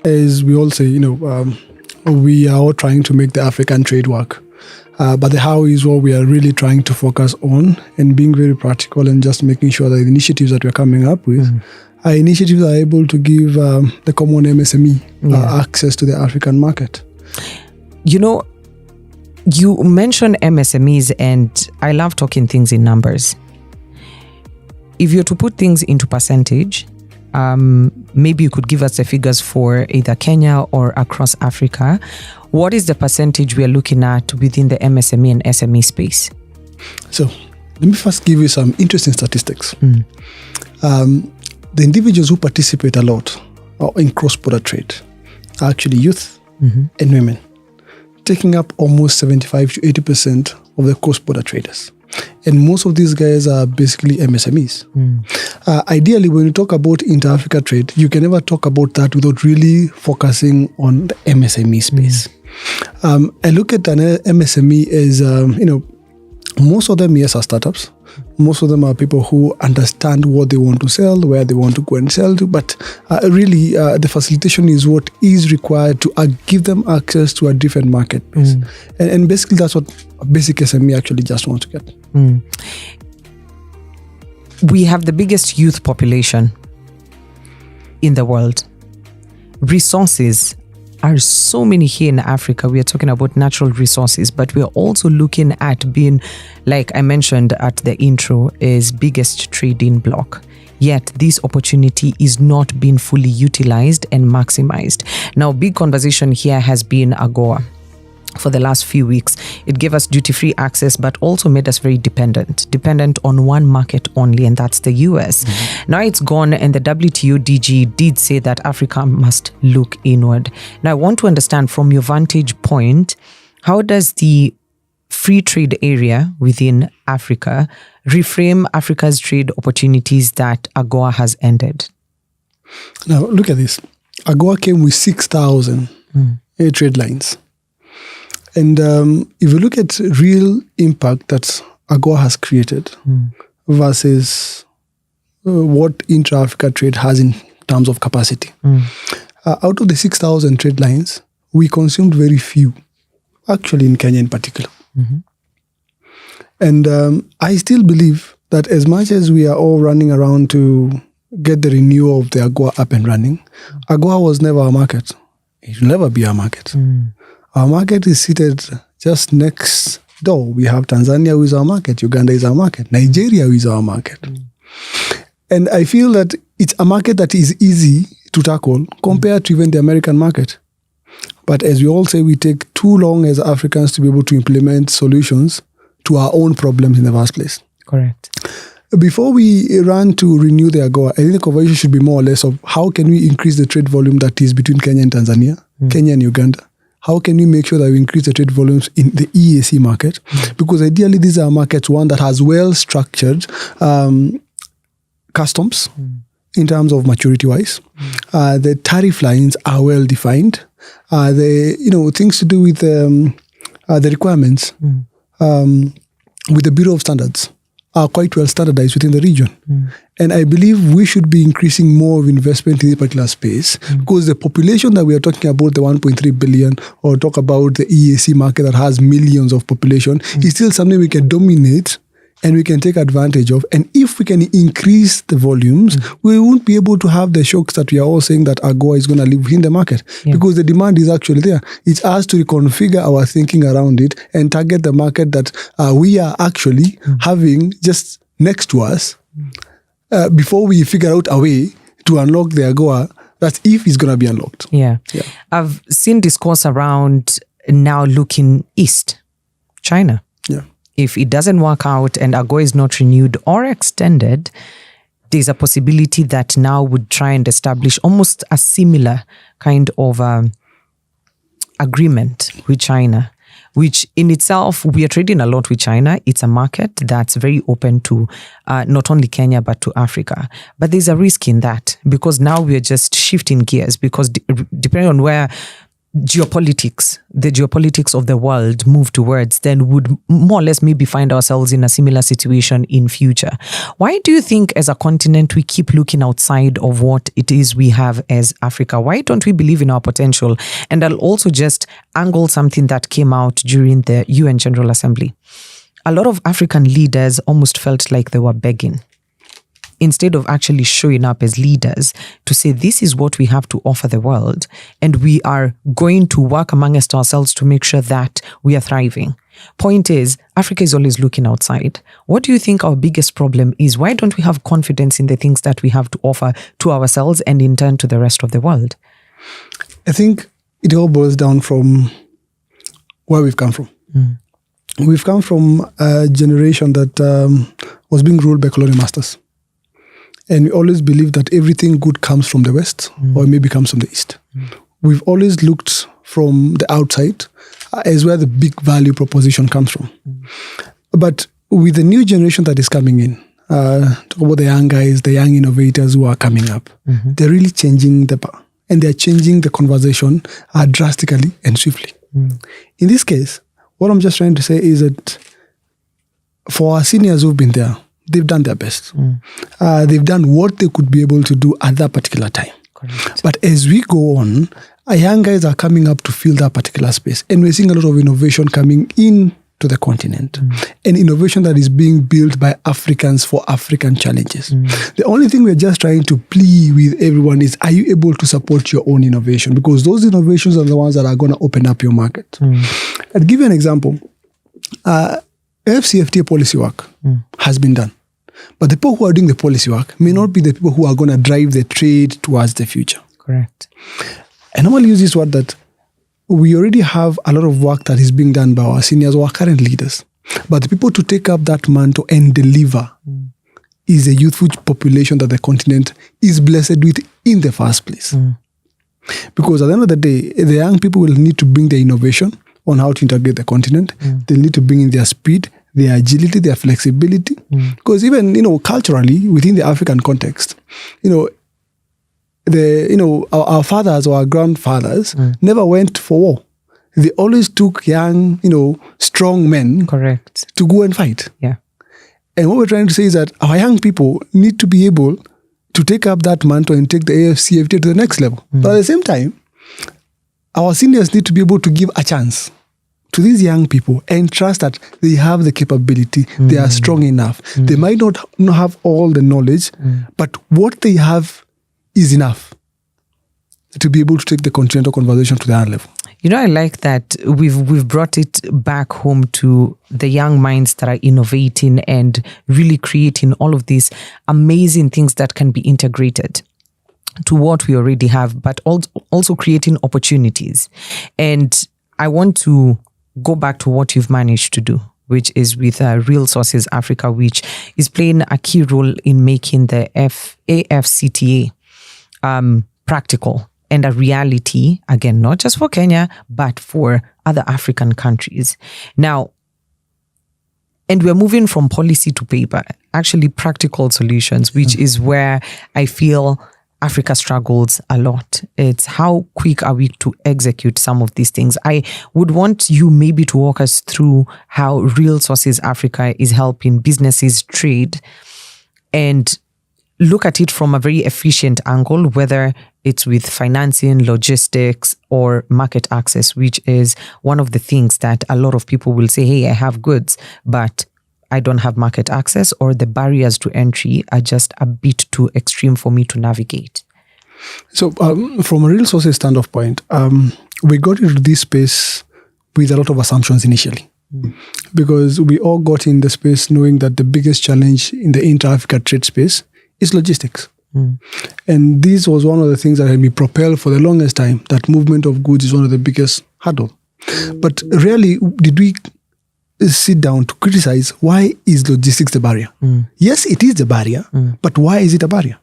as we all say, we are all trying to make the African trade work. But the how is what we are really trying to focus on, and being very practical and just making sure that the initiatives that we're coming up with are initiatives that are able to give the common MSME access to the African market. You mentioned MSMEs, and I love talking things in numbers. If you're to put things into percentage, maybe you could give us the figures for either Kenya or across Africa. What is the percentage we are looking at within the MSME and SME space? So let me first give you some interesting statistics. The individuals who participate a lot in cross-border trade are actually youth and women, taking up almost 75 to 80% of the cross-border traders. And most of these guys are basically MSMEs. Ideally, when you talk about inter-Africa trade, you can never talk about that without really focusing on the MSME space. I look at an MSME as, most of them, yes, are startups. Most of them are people who understand what they want to sell, where they want to go and sell to. But really, the facilitation is what is required to give them access to a different marketplace. And basically, that's what a basic SME actually just wants to get. We have the biggest youth population in the world. Resources are so many here in Africa. We are talking about natural resources, but we are also looking at being, like I mentioned at the intro, is biggest trading bloc. Yet this opportunity is not being fully utilized and maximized. Now, big conversation here has been AGOA. For the last few weeks, it gave us duty-free access, but also made us very dependent on one market only, and that's the US. Now it's gone, and the WTO DG did say that Africa must look inward. Now I want to understand from your vantage point, how does the free trade area within Africa reframe Africa's trade opportunities that AGOA has ended? Now look at this. AGOA came with 6,000 trade lines. And if you look at real impact that AGOA has created versus what intra-Africa trade has in terms of capacity, out of the 6,000 trade lines, we consumed very few, actually in Kenya in particular. And I still believe that as much as we are all running around to get the renewal of the AGOA up and running, AGOA was never our market. It will never be our market. Our market is seated just next door. We have Tanzania, who is our market. Uganda is our market. Nigeria, who is our market. And I feel that it's a market that is easy to tackle compared to even the American market. But as we all say, we take too long as Africans to be able to implement solutions to our own problems in the first place. Correct. Before we run to renew the AGOA, I think the conversation should be more or less of how can we increase the trade volume that is between Kenya and Tanzania, Kenya and Uganda. How can we make sure that we increase the trade volumes in the EAC market? Because ideally, these are markets, one that has well-structured customs in terms of maturity-wise. The tariff lines are well-defined. The things to do with the requirements with the Bureau of Standards are quite well standardized within the region. And I believe we should be increasing more of investment in this particular space because the population that we are talking about, the 1.3 billion, or talk about the EAC market that has millions of population, is still something we can dominate and we can take advantage of. And if we can increase the volumes, we won't be able to have the shocks that we are all saying that AGOA is going to live within the market because the demand is actually there. It's us to reconfigure our thinking around it and target the market that we are actually having just next to us before we figure out a way to unlock the AGOA. That's if it's going to be unlocked. Yeah. I've seen discourse around now looking east, China. Yeah. If it doesn't work out and AGOA is not renewed or extended, there's a possibility that now would try and establish almost a similar kind of agreement with China, which in itself, we are trading a lot with China. It's a market that's very open to not only Kenya, but to Africa. But there's a risk in that because now we are just shifting gears because depending on where the geopolitics of the world move towards, then would more or less maybe find ourselves in a similar situation in future. Why do you think as a continent we keep looking outside of what it is we have as Africa? Why don't we believe in our potential? And I'll also just angle something that came out during the UN General Assembly. A lot of African leaders almost felt like they were begging, instead of actually showing up as leaders to say, this is what we have to offer the world, and we are going to work amongst ourselves to make sure that we are thriving. Point is, Africa is always looking outside. What do you think our biggest problem is? Why don't we have confidence in the things that we have to offer to ourselves and in turn to the rest of the world? I think it all boils down from where we've come from. We've come from a generation that was being ruled by colonial masters. And we always believe that everything good comes from the West or maybe comes from the East. We've always looked from the outside as where the big value proposition comes from. But with the new generation that is coming in, talk about the young guys, the young innovators who are coming up, they're really changing and they're changing the conversation drastically and swiftly. In this case, what I'm just trying to say is that for our seniors who've been there, they've done their best. They've done what they could be able to do at that particular time. Correct. But as we go on, our young guys are coming up to fill that particular space. And we're seeing a lot of innovation coming in to the continent. And innovation that is being built by Africans for African challenges. The only thing we're just trying to plea with everyone is, are you able to support your own innovation? Because those innovations are the ones that are going to open up your market. I'll give you an example. AfCFTA policy work has been done. But the people who are doing the policy work may not be the people who are going to drive the trade towards the future. Correct. I normally use this word that we already have a lot of work that is being done by our seniors or our current leaders. But the people to take up that mantle and deliver is a youthful population that the continent is blessed with in the first place. Because at the end of the day, the young people will need to bring their innovation on how to integrate the continent. They need to bring in their speed, their agility, their flexibility. Because even, culturally, within the African context, our fathers or our grandfathers never went for war. They always took young, strong men Correct. To go and fight. Yeah. And what we're trying to say is that our young people need to be able to take up that mantle and take the AfCFTA to the next level. But at the same time, our seniors need to be able to give a chance to these young people and trust that they have the capability, they are strong enough. They might not have all the knowledge, but what they have is enough to be able to take the continental conversation to the other level. I like that we've brought it back home to the young minds that are innovating and really creating all of these amazing things that can be integrated to what we already have, but also creating opportunities. And I want to go back to what you've managed to do, which is with Real Sources Africa, which is playing a key role in making the AfCFTA practical and a reality, again, not just for Kenya, but for other African countries. Now, and we're moving from policy to paper, actually practical solutions, which is where I feel Africa struggles a lot. It's how quick are we to execute some of these things? I would want you maybe to walk us through how Real Sources Africa is helping businesses trade and look at it from a very efficient angle, whether it's with financing, logistics, or market access, which is one of the things that a lot of people will say, hey, I have goods, but I don't have market access, or the barriers to entry are just a bit too extreme for me to navigate. So from a Real Sources standpoint, we got into this space with a lot of assumptions initially. Because we all got in the space knowing that the biggest challenge in the intra-Africa trade space is logistics. And this was one of the things that had been propelled for the longest time, that movement of goods is one of the biggest hurdle. But rarely did we sit down to criticize why is logistics the barrier. Yes, it is the barrier, but why is it a barrier?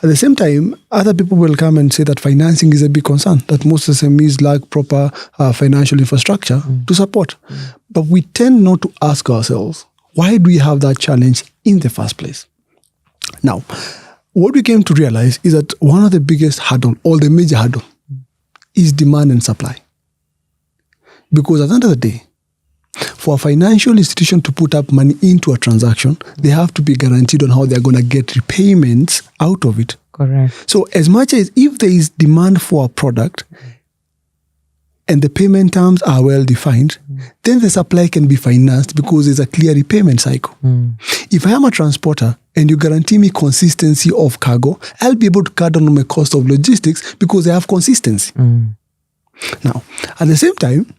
At the same time, other people will come and say that financing is a big concern, that most SMEs lack proper financial infrastructure to support. But we tend not to ask ourselves, why do we have that challenge in the first place? Now, what we came to realize is that one of the biggest hurdle, or the major hurdle, is demand and supply. Because at the end of the day, for a financial institution to put up money into a transaction, they have to be guaranteed on how they're going to get repayments out of it. Correct. So as much as if there is demand for a product and the payment terms are well defined, then the supply can be financed because there's a clear repayment cycle. If I am a transporter and you guarantee me consistency of cargo, I'll be able to cut down on my cost of logistics because I have consistency. Now, at the same time,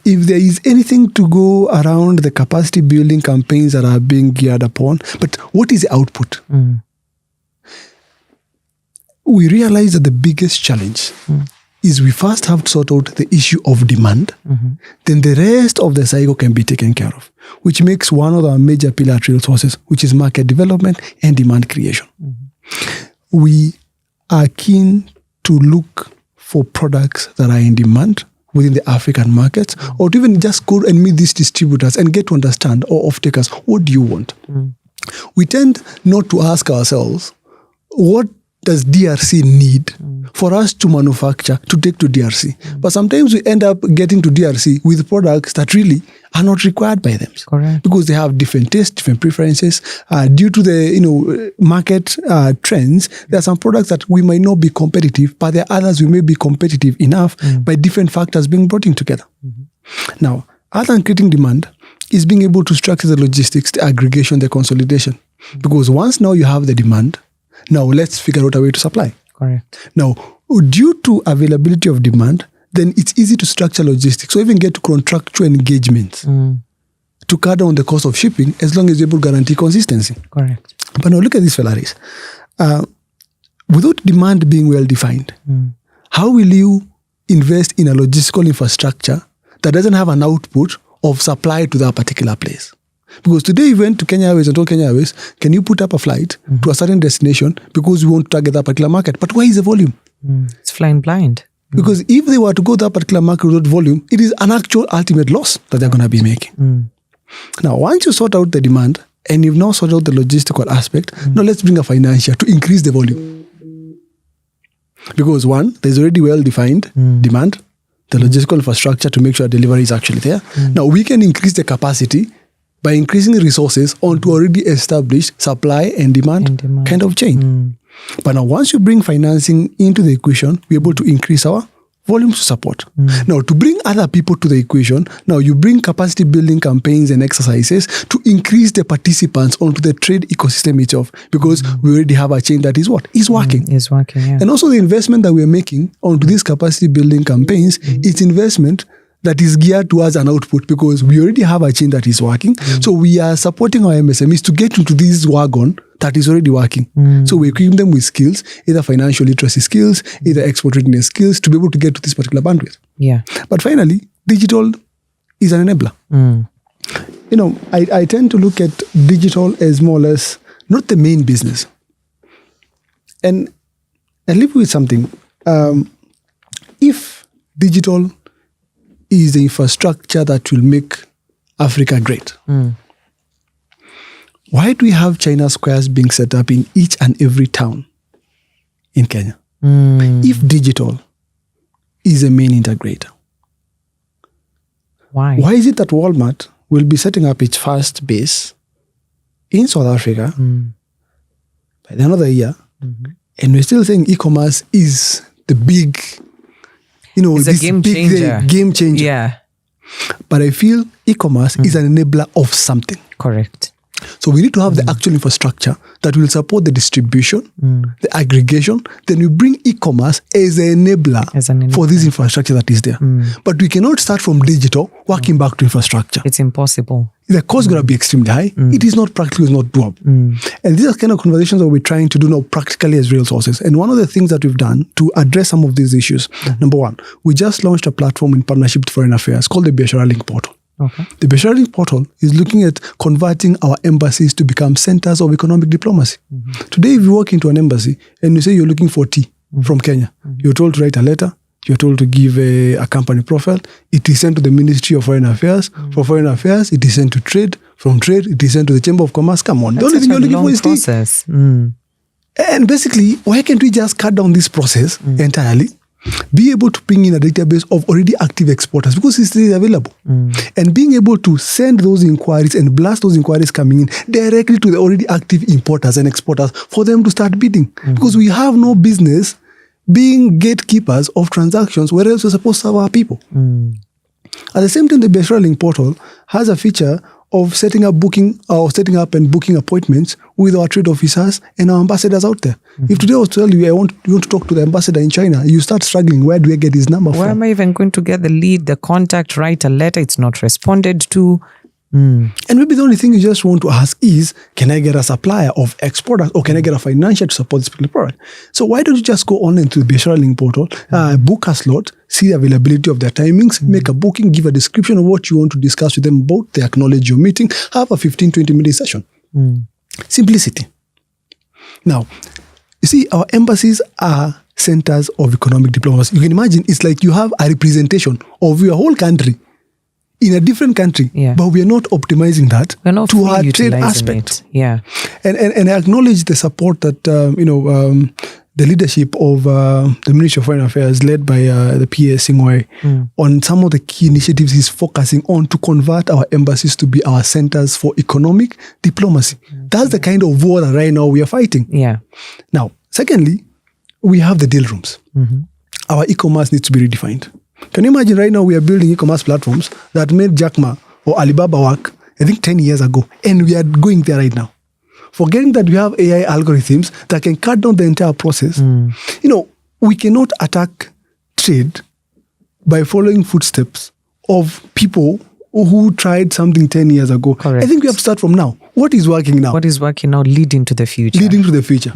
if there is anything to go around the capacity building campaigns that are being geared upon, but what is the output? We realize that the biggest challenge is we first have to sort out the issue of demand, then the rest of the cycle can be taken care of, which makes one of our major pillar resources, which is market development and demand creation. We are keen to look for products that are in demand within the African markets, or to even just go and meet these distributors and get to understand, or off-takers, what do you want? We tend not to ask ourselves, what does DRC need for us to manufacture to take to DRC? But sometimes we end up getting to DRC with products that really are not required by them. Correct. Because they have different tastes, different preferences. Due to the market trends, there are some products that we might not be competitive, but there are others we may be competitive enough by different factors being brought in together. Now, other than creating demand is being able to structure the logistics, the aggregation, the consolidation. Because once now you have the demand, now let's figure out a way to supply. Correct. Now, due to availability of demand, then it's easy to structure logistics. So even get to contractual engagements to cut down the cost of shipping as long as you're able to guarantee consistency. Correct. But now look at this, Felix. Without demand being well defined, how will you invest in a logistical infrastructure that doesn't have an output of supply to that particular place? Because today you went to Kenya Airways and told Kenya Airways, can you put up a flight to a certain destination because we want to target that particular market? But where is the volume? It's flying blind. Because if they were to go to that particular market without volume, it is an actual ultimate loss that they're going to be making. Now, once you sort out the demand and you've now sorted out the logistical aspect, now let's bring a financier to increase the volume. Because one, there's already well-defined demand, the logistical infrastructure to make sure delivery is actually there. Now, we can increase the capacity by increasing resources onto already established supply and demand kind of chain. But now once you bring financing into the equation, we're able to increase our volumes to support. Now to bring other people to the equation, now you bring capacity building campaigns and exercises to increase the participants onto the trade ecosystem itself, because we already have a chain that is what? Is working. Is working, yeah. And also the investment that we're making onto these capacity building campaigns, it's investment that is geared towards an output, because we already have a chain that is working. So we are supporting our MSMEs to get into this wagon that is already working. So we're equipping them with skills, either financial literacy skills, either export readiness skills, to be able to get to this particular bandwidth. Yeah. But finally, digital is an enabler. I tend to look at digital as more or less not the main business. And I live with something. If digital is the infrastructure that will make Africa great, why do we have China squares being set up in each and every town in Kenya? If digital is a main integrator, why is it that Walmart will be setting up its first base in South Africa by the end of the year, and we're still saying e-commerce is the big, it's a game changer. Game changer. Yeah. But I feel e-commerce is an enabler of something. Correct. So we need to have the actual infrastructure that will support the distribution, the aggregation. Then we bring e-commerce as an enabler for this infrastructure that is there. But we cannot start from digital working back to infrastructure. It's impossible. The cost is going to be extremely high. It is not practical, it's not doable. And these are kind of conversations that we're trying to do now practically as real sources. And one of the things that we've done to address some of these issues, number one, we just launched a platform in partnership with Foreign Affairs called the Biashara Link Portal. Okay. The Biashara Link Portal is looking at converting our embassies to become centers of economic diplomacy. Today, if you walk into an embassy and you say you're looking for tea from Kenya, you're told to write a letter, you're told to give a company profile, it is sent to the Ministry of Foreign Affairs. For Foreign Affairs, it is sent to Trade. From Trade, it is sent to the Chamber of Commerce. Come on. That's the only thing you're looking for is process. tea. And basically, why can't we just cut down this process entirely be able to bring in a database of already active exporters because it's still available. And being able to send those inquiries and blast those inquiries coming in directly to the already active importers and exporters for them to start bidding. Because we have no business being gatekeepers of transactions where else we're supposed to serve our people. At the same time, the Biashara Link portal has a feature of setting up and booking appointments with our trade officers and our ambassadors out there. If today I was to tell you, you want to talk to the ambassador in China, you start struggling. Where do I get his number from? Where am I even going to get the lead, the contact, write a letter? It's not responded to. And maybe the only thing you just want to ask is, can I get a supplier of exporters or can I get a financier to support this particular product? So why don't you just go online to the Biashara Link portal, book a slot, see the availability of their timings, make a booking, give a description of what you want to discuss with them about, they acknowledge your meeting, have a 15-20 minute session. Simplicity. Now, you see, our embassies are centers of economic diplomacy. You can imagine it's like you have a representation of your whole country in a different country, but we are not optimizing that to our trade aspect. And I acknowledge the support that the leadership of the Ministry of Foreign Affairs, led by the PA Singwai, on some of the key initiatives he's focusing on to convert our embassies to be our centers for economic diplomacy. That's the kind of war that right now we are fighting. Now, secondly, we have the deal rooms. Our e-commerce needs to be redefined. Can you imagine right now we are building e-commerce platforms that made Jack Ma or Alibaba work, I think 10 years ago, and we are going there right now. Forgetting that we have AI algorithms that can cut down the entire process. We cannot attack trade by following footsteps of people who tried something 10 years ago. Correct. I think we have to start from now. What is working now? What is working now, leading to the future. Leading to the future.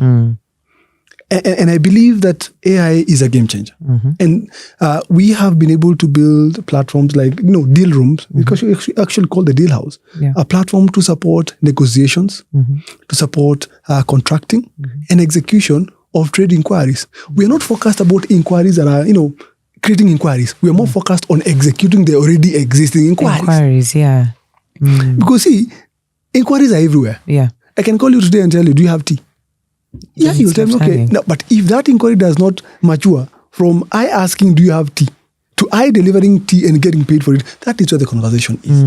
And I believe that AI is a game changer. And we have been able to build platforms like, deal rooms, because we actually call the deal house, a platform to support negotiations, to support contracting and execution of trade inquiries. We are not focused about inquiries that are, creating inquiries. We are more focused on executing the already existing inquiries. Because see, inquiries are everywhere. I can call you today and tell you, do you have tea? You'll tell me, okay. No, but if that inquiry does not mature from I asking, do you have tea, to I delivering tea and getting paid for it, that is where the conversation is.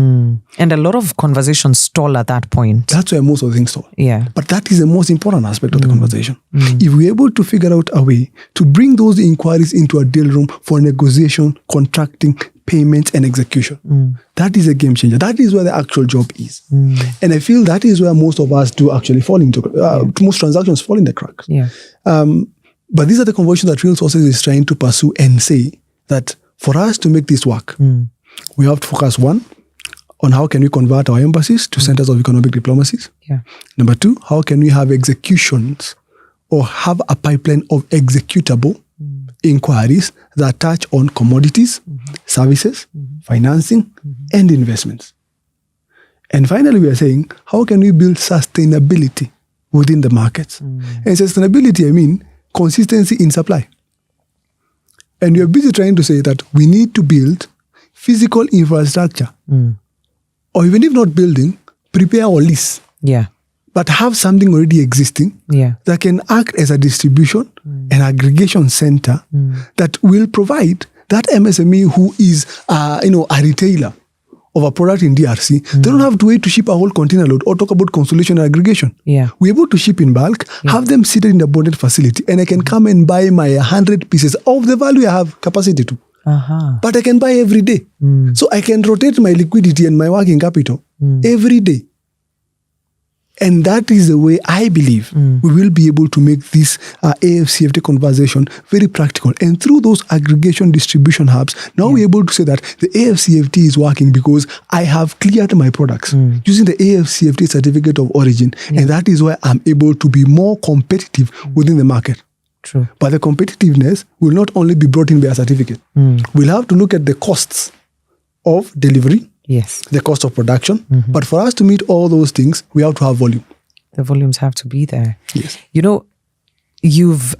And a lot of conversations stall at that point. That's where most of the things stall. But that is the most important aspect of the conversation. If we're able to figure out a way to bring those inquiries into a deal room for negotiation, contracting, payments, and execution, that is a game changer. That is where the actual job is. And I feel that is where most of us do actually fall into, most transactions fall in the cracks. But these are the conversations that Real Sources is trying to pursue and say that for us to make this work, we have to focus, one, on how can we convert our embassies to centers of economic diplomacies. Number two, how can we have executions or have a pipeline of executable inquiries that touch on commodities, services, financing, and investments. And finally, we are saying, how can we build sustainability within the markets? And sustainability, I mean consistency in supply. And we are busy trying to say that we need to build physical infrastructure. Or even if not building, prepare or lease. But have something already existing that can act as a distribution and aggregation center that will provide that MSME who is a retailer of a product in DRC. They don't have to wait to ship a whole container load or talk about consolidation and aggregation. We're able to ship in bulk, have them seated in the bonded facility, and I can come and buy my 100 pieces of the value I have capacity to. But I can buy every day. So I can rotate my liquidity and my working capital every day. And that is the way I believe we will be able to make this AfCFTA conversation very practical. And through those aggregation distribution hubs, now we're able to say that the AfCFTA is working because I have cleared my products using the AfCFTA certificate of origin. And that is why I'm able to be more competitive within the market. But the competitiveness will not only be brought in by a certificate. We'll have to look at the costs of delivery, the cost of production. But for us to meet all those things, we have to have volume. The volumes have to be there. You've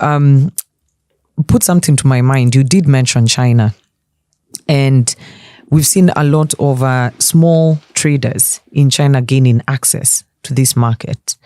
put something to my mind. You did mention China. And we've seen a lot of small traders in China gaining access to this market.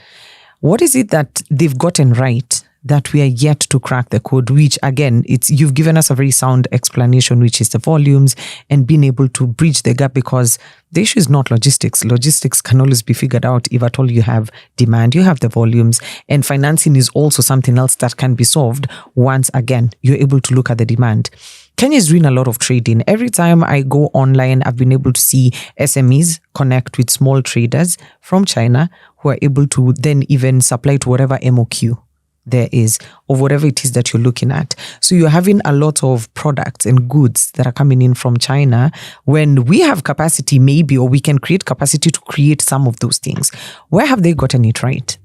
What is it that they've gotten right that we are yet to crack the code, which again, you've given us a very sound explanation, which is the volumes and being able to bridge the gap, because the issue is not logistics. Logistics can always be figured out if at all you have demand, you have the volumes, and financing is also something else that can be solved once again you're able to look at the demand. Kenya is doing a lot of trading. Every time I go online, I've been able to see SMEs connect with small traders from China who are able to then even supply to whatever MOQ there is, or whatever it is that you're looking at. So you're having a lot of products and goods that are coming in from China when we have capacity maybe, or we can create capacity to create some of those things. Where have they gotten it right?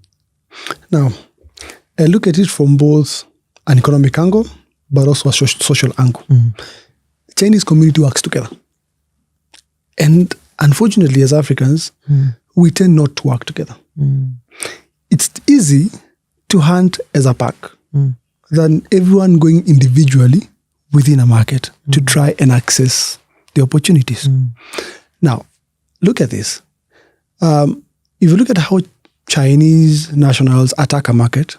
Now, I look at it from both an economic angle, but also a social angle. The Chinese community works together. And unfortunately, as Africans, we tend not to work together. It's easy to hunt as a pack than everyone going individually within a market to try and access the opportunities. Now, look at this. If you look at how Chinese nationals attack a market,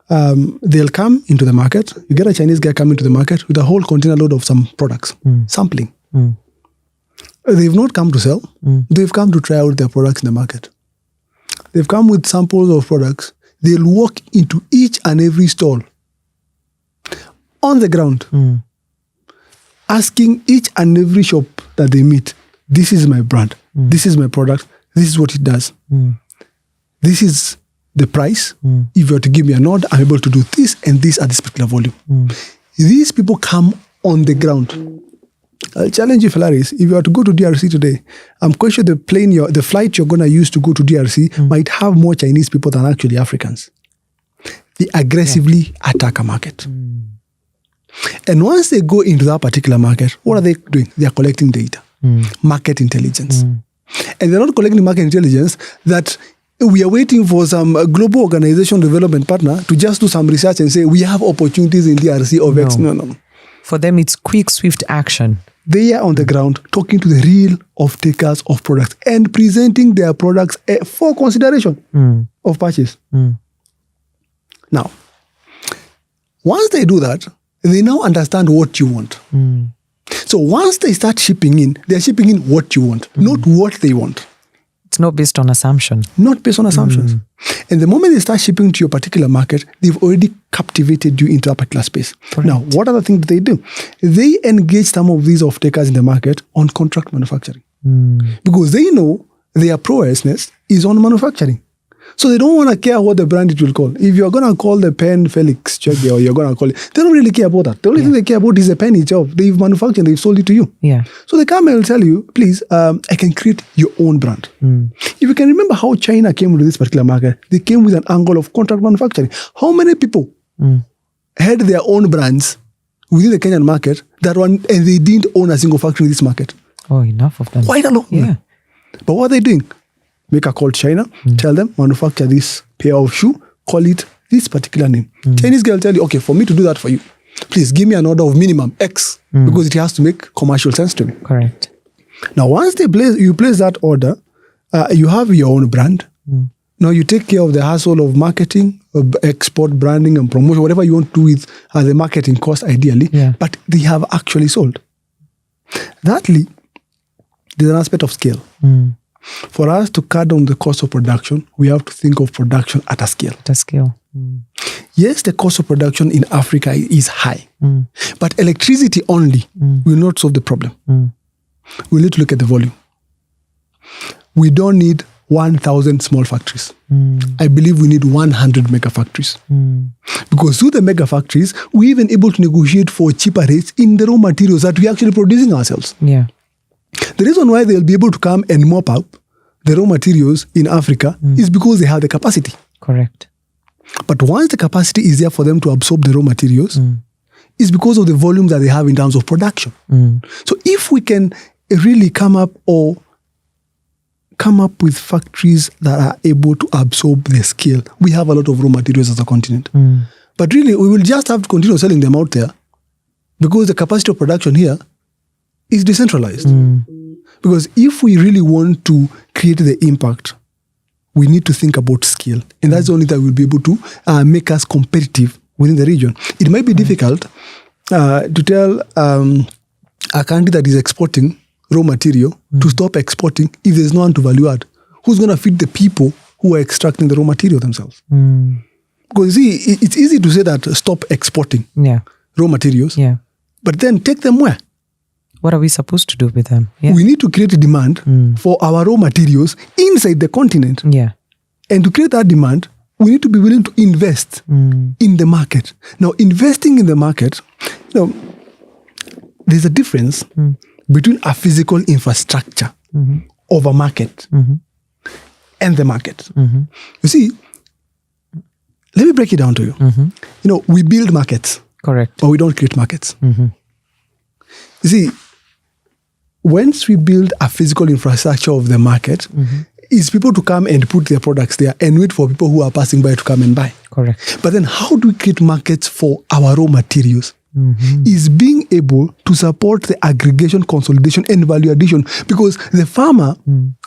they'll come into the market. You get a Chinese guy coming to the market with a whole container load of some products, sampling. They've not come to sell. They've come to try out their products in the market. They've come with samples of products. They'll walk into each and every stall on the ground, asking each and every shop that they meet, this is my brand, this is my product, this is what it does. This is the price. If you were to give me a nod, I'm able to do this and this at this particular volume. These people come on the ground. I'll challenge you, Felix, if you are to go to DRC today, I'm quite sure the flight you're going to use to go to DRC might have more Chinese people than actually Africans. They aggressively attack a market. And once they go into that particular market, what are they doing? They are collecting data, market intelligence. And they're not collecting market intelligence that we are waiting for some global organization development partner to just do some research and say, we have opportunities in DRC of X. No. For them, it's quick, swift action. They are on the ground talking to the real off-takers of products and presenting their products for consideration of purchase. Now, once they do that, they now understand what you want. So once they start shipping in, they're shipping in what you want, not what they want. It's not based on assumption. Not based on assumptions. And the moment they start shipping to your particular market, they've already captivated you into a particular space. Correct. Now, what are the things that they do? They engage some of these off-takers in the market on contract manufacturing. Because they know their prowessness is on manufacturing. So they don't want to care what the brand it will call. If you're going to call the pen Felix Chege or you're going to call it, they don't really care about that. The only thing they care about is the pen itself. They've manufactured, they've sold it to you. So they come and will tell you, please, I can create your own brand. If you can remember how China came to this particular market, they came with an angle of contract manufacturing. How many people had their own brands within the Kenyan market and they didn't own a single factory in this market? Oh, enough of them. Quite a lot. But what are they doing? Make a call to China, tell them, manufacture this pair of shoe, call it this particular name. Chinese guy will tell you, okay, for me to do that for you, please give me an order of minimum X, because it has to make commercial sense to me. Correct. Now, once you place that order, you have your own brand. Now, you take care of the hassle of marketing, of export, branding, and promotion, whatever you want to do with the marketing cost, ideally, but they have actually sold. Thirdly, there's an aspect of scale. For us to cut down the cost of production, we have to think of production at a scale. Yes, the cost of production in Africa is high, but electricity only will not solve the problem. We need to look at the volume. We don't need 1,000 small factories. I believe we need 100 mega factories. Because through the mega factories, we're even able to negotiate for cheaper rates in the raw materials that we're actually producing ourselves. The reason why they'll be able to come and mop up the raw materials in Africa is because they have the capacity. Correct. But once the capacity is there for them to absorb the raw materials, it's because of the volume that they have in terms of production. So if we can really come up with factories that are able to absorb the scale, we have a lot of raw materials as a continent. But really, we will just have to continue selling them out there because the capacity of production here is decentralized. Because if we really want to create the impact we need to think about scale. And that's the only that will be able to make us competitive within the region. It might be difficult to tell a country that is exporting raw material to stop exporting if there's no one to value add. Who's going to feed the people who are extracting the raw material themselves? Because you see, it's easy to say that stop exporting raw materials, but then take them where? What are we supposed to do with them? We need to create a demand for our raw materials inside the continent. And to create that demand, we need to be willing to invest in the market. Now, investing in the market, there's a difference between a physical infrastructure of a market and the market. You see, let me break it down to you. We build markets. Correct. But we don't create markets. You see, once we build a physical infrastructure of the market, is people to come and put their products there and wait for people who are passing by to come and buy. Correct. But then how do we create markets for our raw materials? Is being able to support the aggregation, consolidation, and value addition. Because the farmer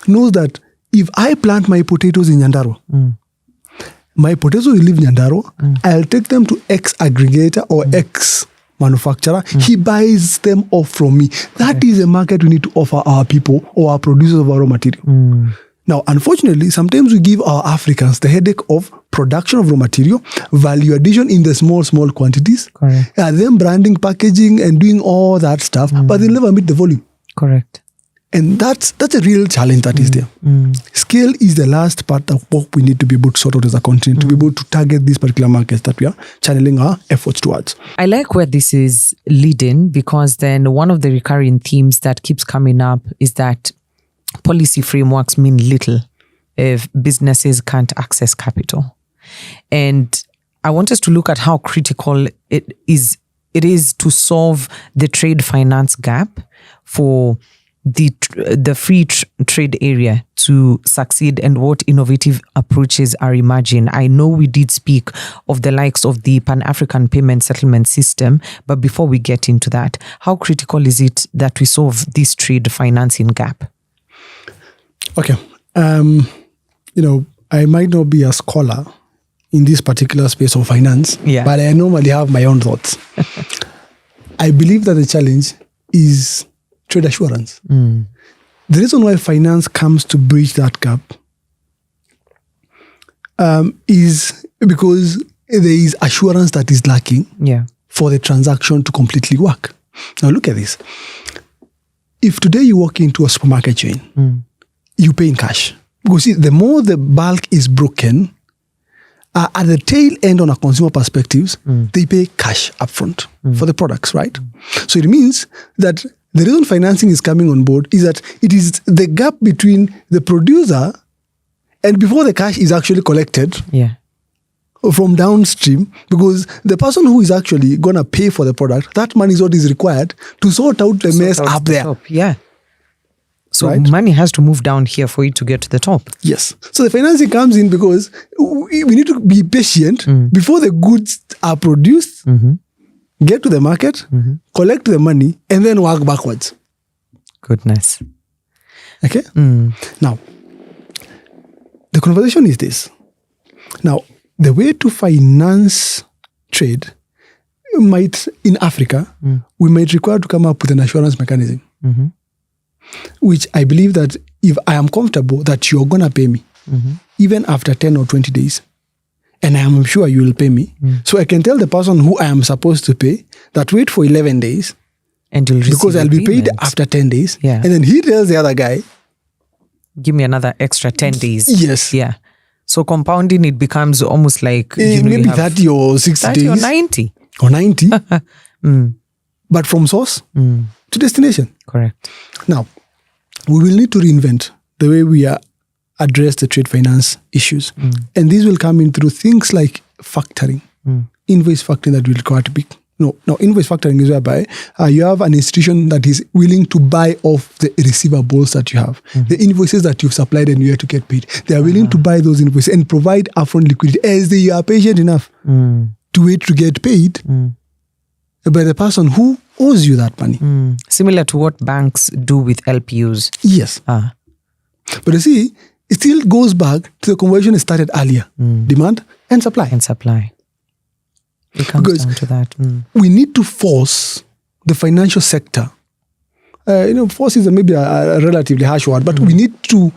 knows that if I plant my potatoes in Nyandarua, my potatoes will leave Nyandarua, I'll take them to X aggregator or X manufacturer. He buys them off from me. That is a market we need to offer our people or our producers of our raw material. Now, unfortunately, sometimes we give our Africans the headache of production of raw material, value addition in the small quantities, then branding, packaging, and doing all that stuff, but they never meet the volume. Correct. And that's a real challenge that is there. Scale is the last part of what we need to be able to sort out as a continent, to be able to target these particular markets that we are channeling our efforts towards. I like where this is leading, because then one of the recurring themes that keeps coming up is that policy frameworks mean little if businesses can't access capital. And I want us to look at how critical it is to solve the trade finance gap for the free trade area to succeed, and what innovative approaches are emerging. I know we did speak of the likes of the Pan-African Payment Settlement System, but before we get into that, how critical is it that we solve this trade financing gap? Okay. I might not be a scholar in this particular space of finance, but I normally have my own thoughts. I believe that the challenge is trade assurance. The reason why finance comes to bridge that gap is because there is assurance that is lacking for the transaction to completely work. Now look at this. If today you walk into a supermarket chain, you pay in cash. Because see, the more the bulk is broken, at the tail end on a consumer perspectives, they pay cash upfront for the products, right? So it means that the reason financing is coming on board is that it is the gap between the producer and before the cash is actually collected from downstream, because the person who is actually going to pay for the product, that money is what is required to sort out the mess up there. So money has to move down here for it to get to the top. Yes. So the financing comes in because we need to be patient before the goods are produced, get to the market, collect the money, and then work backwards. Goodness. Okay? Now, the conversation is this. Now, the way to finance trade might, in Africa, we might require to come up with an assurance mechanism, which I believe that if I am comfortable that you're going to pay me, even after 10 or 20 days, and I am sure you will pay me. So I can tell the person who I am supposed to pay that wait for 11 days. And you'll receive because I'll be paid after 10 days. Yeah. And then he tells the other guy, give me another extra 10 days. Yes. Yeah. So compounding, it becomes almost like maybe 30 or 60 30 days. or 90. Or 90. But from source to destination. Correct. Now, we will need to reinvent the way we address the trade finance issues. And these will come in through things like factoring, invoice factoring that will require to be. No, invoice factoring is whereby you have an institution that is willing to buy off the receivables that you have, the invoices that you've supplied and you have to get paid. They are willing to buy those invoices and provide upfront liquidity as they are patient enough to wait to get paid by the person who owes you that money. Similar to what banks do with LPUs. Yes. But you see, it still goes back to the conversation that started earlier. Demand and supply. And supply. It comes down to that. We need to force the financial sector. Force is maybe a relatively harsh word, but we need to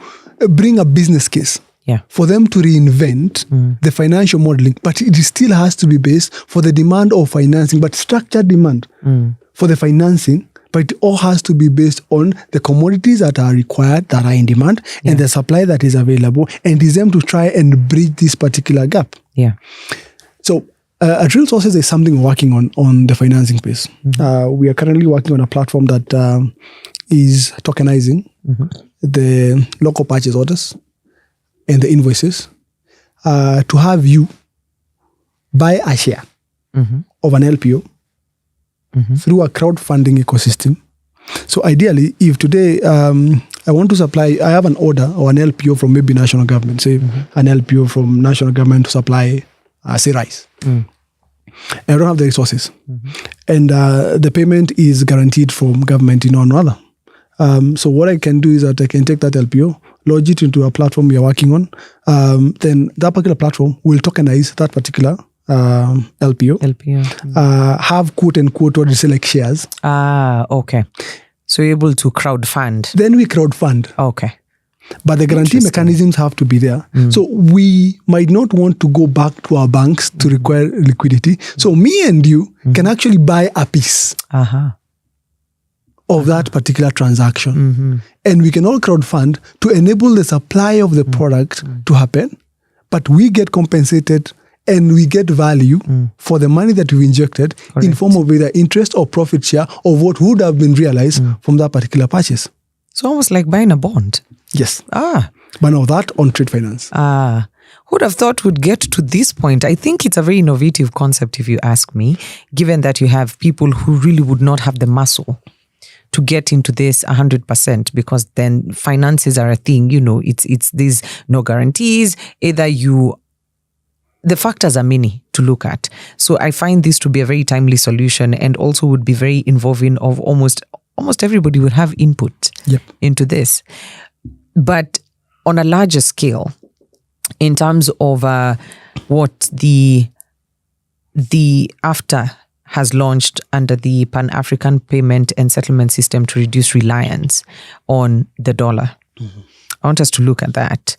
bring a business case for them to reinvent the financial modeling. But it still has to be based for the demand of financing, but structured demand for the financing. But it all has to be based on the commodities that are required, that are in demand, and the supply that is available, and is them to try and bridge this particular gap. Yeah. So at Real Sources, there's something we're working on the financing space. We are currently working on a platform that is tokenizing the local purchase orders and the invoices to have you buy a share of an LPO through a crowdfunding ecosystem. So ideally, if today I want to supply, I have an order or an LPO from maybe national government, say an LPO from national government to supply, say, rice. I don't have the resources. And the payment is guaranteed from government in one or other. So what I can do is that I can take that LPO, lodge it into a platform we are working on. Then that particular platform will tokenize that particular LPO. Have quote unquote what you say like shares. Okay. So you're able to crowdfund. Then we crowdfund. Okay. But the guarantee mechanisms have to be there. So we might not want to go back to our banks to require liquidity. So me and you can actually buy a piece of that particular transaction. And we can all crowdfund to enable the supply of the product to happen. But we get compensated and we get value for the money that we injected in form of either interest or profit share of what would have been realized from that particular purchase. So almost like buying a bond. Yes. But now that on trade finance. Who'd have thought would get to this point? I think it's a very innovative concept, if you ask me, given that you have people who really would not have the muscle to get into this 100%, because then finances are a thing, it's these no guarantees. Either the factors are many to look at. So I find this to be a very timely solution, and also would be very involving of almost everybody would have input into this. But on a larger scale, in terms of what the AfCFTA has launched under the Pan-African Payment and Settlement System to reduce reliance on the dollar. I want us to look at that.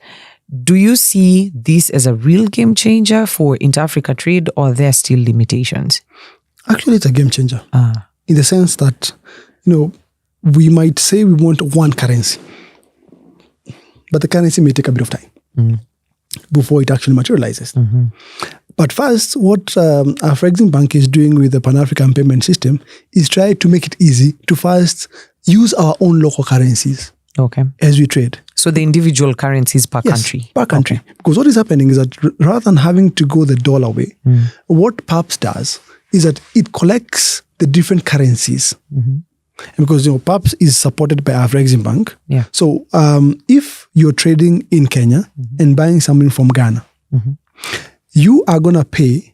Do you see this as a real game changer for inter-Africa trade, or are there still limitations? Actually, it's a game changer. In the sense that, we might say we want one currency, but the currency may take a bit of time before it actually materializes. But first, what our Exim Bank is doing with the Pan-African payment system is try to make it easy to first use our own local currencies as we trade. So the individual currencies per country? Per country. Because what is happening is that rather than having to go the dollar way, what PAPS does is that it collects the different currencies. And because PAPS is supported by our Exim Bank. So if you're trading in Kenya and buying something from Ghana, you are going to pay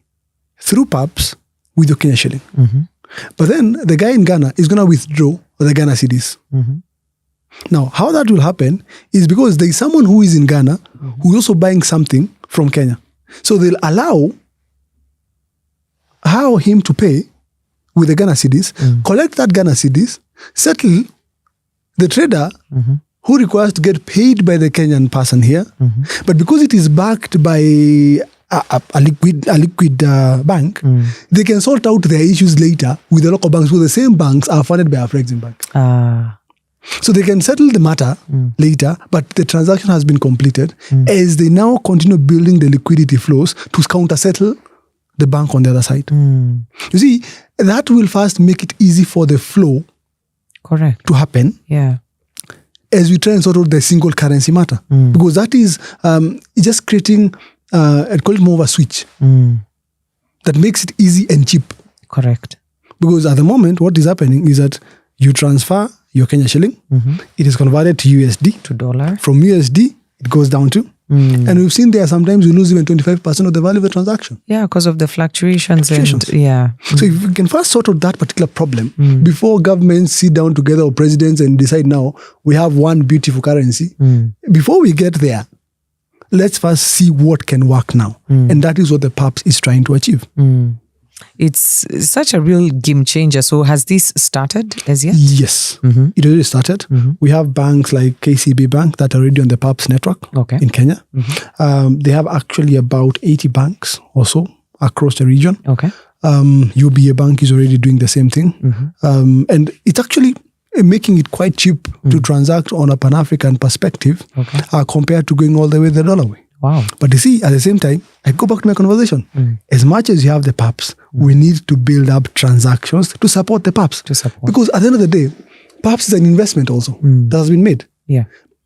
through PAPS with your Kenya shilling. But then the guy in Ghana is going to withdraw the Ghana cedis. Now, how that will happen is because there is someone who is in Ghana who is also buying something from Kenya. So they'll allow him to pay with the Ghana cedis, collect that Ghana cedis, settle the trader who requires to get paid by the Kenyan person here. But because it is backed by a liquid bank, they can sort out their issues later with the local banks, because the same banks are funded by our Exim Bank. So they can settle the matter later, but the transaction has been completed as they now continue building the liquidity flows to counter-settle the bank on the other side. You see, that will first make it easy for the flow to happen. As we try and sort out the single currency matter. Because that is just creating, I'd call it more of a switch that makes it easy and cheap. Because at the moment, what is happening is that you transfer your Kenya shilling, it is converted to USD. To dollar. From USD, it goes down to. And we've seen there sometimes you lose even 25% of the value of the transaction. Because of the fluctuations. So if we can first sort out that particular problem before governments sit down together or presidents and decide now we have one beautiful currency, before we get there, let's first see what can work now. And that is what the PAPS is trying to achieve. It's such a real game changer. So has this started as yet? Yes, it already started. We have banks like KCB Bank that are already on the PAPS network in Kenya. They have actually about 80 banks or so across the region. UBA Bank is already doing the same thing. And it's actually making it quite cheap to transact on a Pan-African perspective compared to going all the way the dollar way. Wow. But you see, at the same time, I go back to my conversation. As much as you have the PAPS, we need to build up transactions to support the PAPS. Because at the end of the day, PAPS is an investment also that has been made.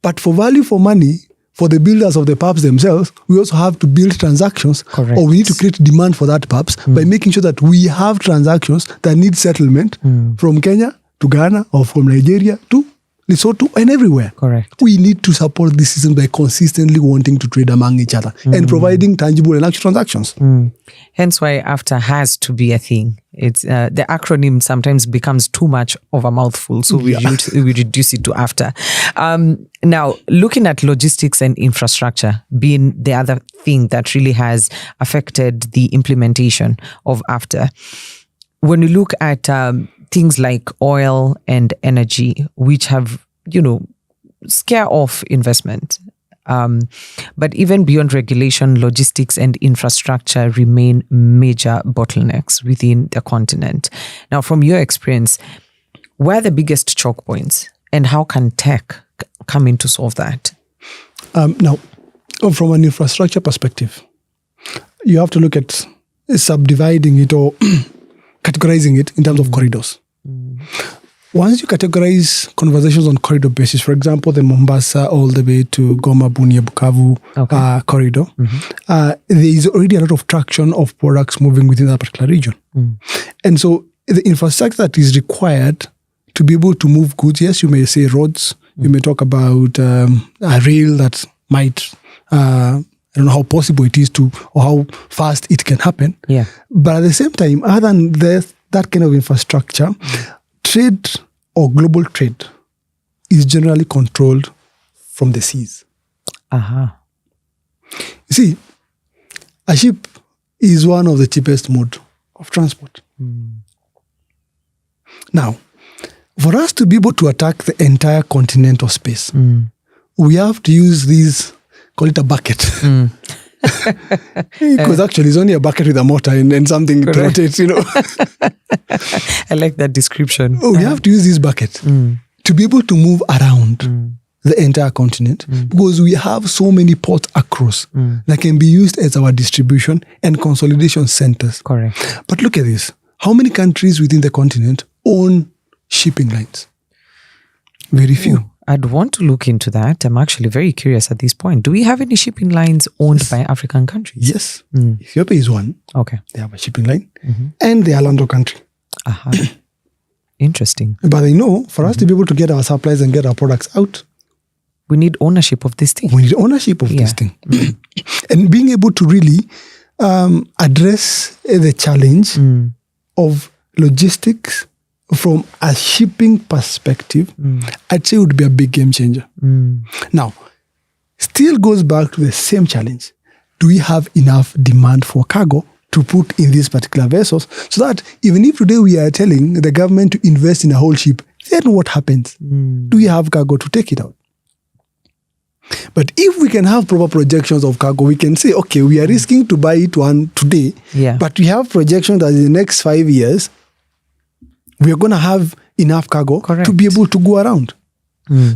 But for value for money, for the builders of the PAPS themselves, we also have to build transactions, or we need to create demand for that PAPS by making sure that we have transactions that need settlement from Kenya to Ghana or from Nigeria to Lesotho and everywhere. We need to support this system by consistently wanting to trade among each other and providing tangible and actual transactions. Hence why AfCFTA has to be a thing. It's the acronym sometimes becomes too much of a mouthful, so we reduce it to AfCFTA. Now, looking at logistics and infrastructure being the other thing that really has affected the implementation of AfCFTA, when you look at things like oil and energy, which have, scare off investment. But even beyond regulation, logistics and infrastructure remain major bottlenecks within the continent. Now, from your experience, where are the biggest choke points and how can tech come in to solve that? Now, from an infrastructure perspective, you have to look at subdividing it or categorizing it in terms of corridors. Once you categorize conversations on corridor basis, for example, the Mombasa all the way to Goma, Bunia, Bukavu corridor, there is already a lot of traction of products moving within that particular region. And so the infrastructure that is required to be able to move goods, yes, you may say roads, you may talk about a rail that might, I don't know how possible it is to, or how fast it can happen. But at the same time, other than that kind of infrastructure, trade or global trade is generally controlled from the seas. You see, a ship is one of the cheapest mode of transport. Now, for us to be able to attack the entire continental space, we have to use these, call it a bucket. Because actually it's only a bucket with a motor and something to rotate, I like that description. We have to use this bucket to be able to move around the entire continent because we have so many ports across that can be used as our distribution and consolidation centers. But look at this. How many countries within the continent own shipping lines? Very few. I'd want to look into that. I'm actually very curious at this point. Do we have any shipping lines owned by African countries? Yes. Ethiopia is one. They have a shipping line. And they are a landlocked country. Interesting. But they know for us to be able to get our supplies and get our products out, we need ownership of this thing. We need ownership of this thing. And being able to really address the challenge of logistics from a shipping perspective, I'd say it would be a big game changer. Now, still goes back to the same challenge. Do we have enough demand for cargo to put in these particular vessels so that even if today we are telling the government to invest in a whole ship, then what happens? Do we have cargo to take it out? But if we can have proper projections of cargo, we can say, okay, we are risking to buy it one today, but we have projections that in the next 5 years, we are going to have enough cargo to be able to go around.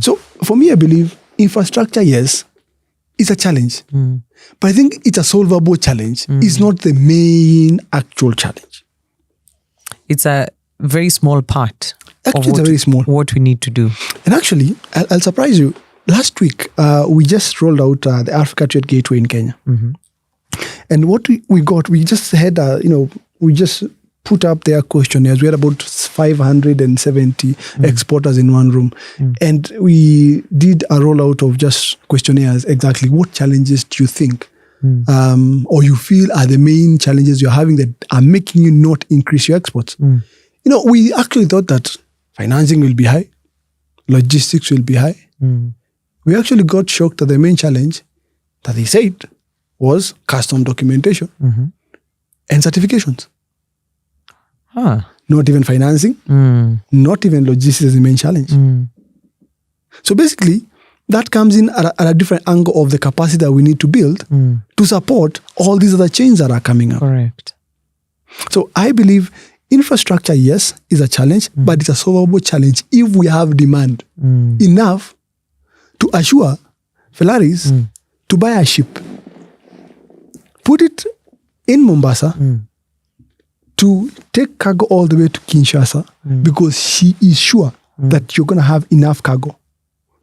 So for me, I believe infrastructure, yes, is a challenge. But I think it's a solvable challenge. It's not the main actual challenge. It's a very small part Actually, it's very small. What we need to do. And actually, I'll surprise you. Last week, we just rolled out the Africa Trade Gateway in Kenya. And what we got, we just had, we just put up their questionnaires. We had about 570 exporters in one room. And we did a rollout of just questionnaires. Exactly what challenges do you think or you feel are the main challenges you're having that are making you not increase your exports? We actually thought that financing will be high, logistics will be high. We actually got shocked that the main challenge that they said was custom documentation and certifications. Not even financing, not even logistics as the main challenge. So basically, that comes in at a different angle of the capacity that we need to build to support all these other chains that are coming up. Correct. So I believe infrastructure, yes, is a challenge, but it's a solvable challenge if we have demand enough to assure Ferraris to buy a ship, put it in Mombasa, to take cargo all the way to Kinshasa, because she is sure that you're going to have enough cargo